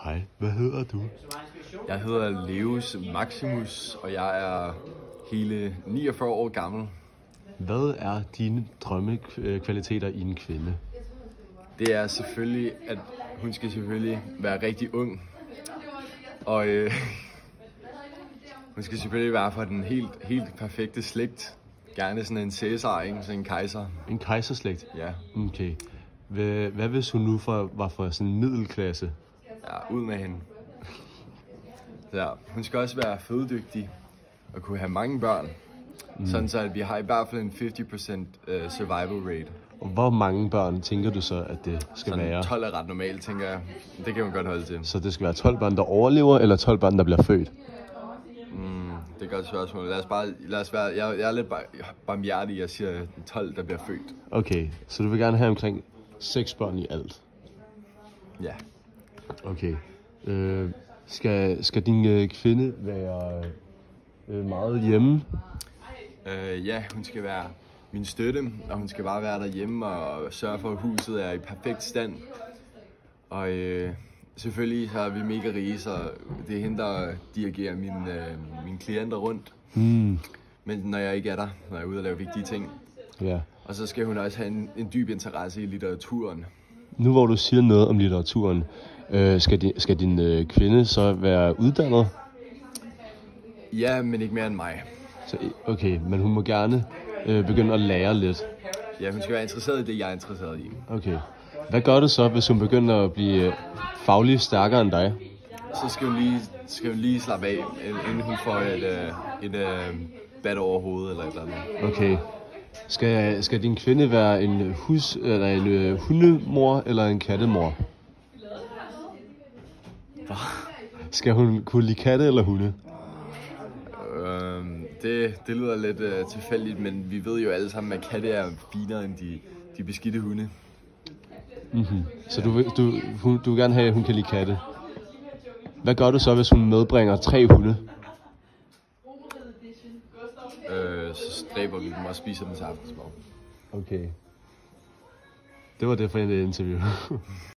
Hej, hvad hedder du? Jeg hedder Leus Maximus, og jeg er hele 49 år gammel. Hvad er dine drømmekvaliteter i en kvinde? Det er selvfølgelig, at hun skal selvfølgelig være rigtig ung. Og hun skal selvfølgelig være fra den helt perfekte slægt. Gerne sådan en Cæsar, ikke? Sådan en kejser. En kejserslægt? Ja. Okay. Hvad hvis hun nu var fra sådan en middelklasse? Ja, ud med hende. Ja, hun skal også være fødedygtig og kunne have mange børn. Sådan så at vi har i hvert fald en 50% survival rate. Og hvor mange børn tænker du så, at det skal Sådan være? 12 er ret normalt, tænker jeg. Det kan man godt holde til. Så det skal være 12 børn, der overlever, eller 12 børn, der bliver født? Det er et godt spørgsmål. Lad os være, jeg er lidt barmhjertig, jeg siger 12, der bliver født. Okay, så du vil gerne have omkring 6 børn i alt? Ja. Okay. Skal din kvinde være meget hjemme? Ja, hun skal være min støtte, og hun skal bare være derhjemme og sørge for, at huset er i perfekt stand. Og selvfølgelig så er vi mega rige, så det er hende, der dirigerer mine klienter rundt. Men når jeg ikke er der, når jeg er ude og lave vigtige ting. Ja. Og så skal hun også have en dyb interesse i litteraturen. Nu hvor du siger noget om litteraturen, skal din kvinde så være uddannet? Ja, men ikke mere end mig. Så, okay, men hun må gerne begynde at lære lidt. Ja, hun skal være interesseret i det, jeg er interesseret i. Okay. Hvad gør du så, hvis hun begynder at blive fagligt stærkere end dig? Så skal hun lige slappe af, inden hun får et bat over hovedet eller et eller andet. Okay. Skal din kvinde være en hundemor eller en kattemor? Skal hun kunne lide katte eller hunde? Det lyder lidt tilfældigt, men vi ved jo alle sammen, at katte er finere end de beskidte hunde. Så du vil gerne have, at hun kan lide katte. Hvad gør du så, hvis hun medbringer 3 hunde? Så dræber vi dem og spiser dem til aftensmad. Okay. Det var det for en interview.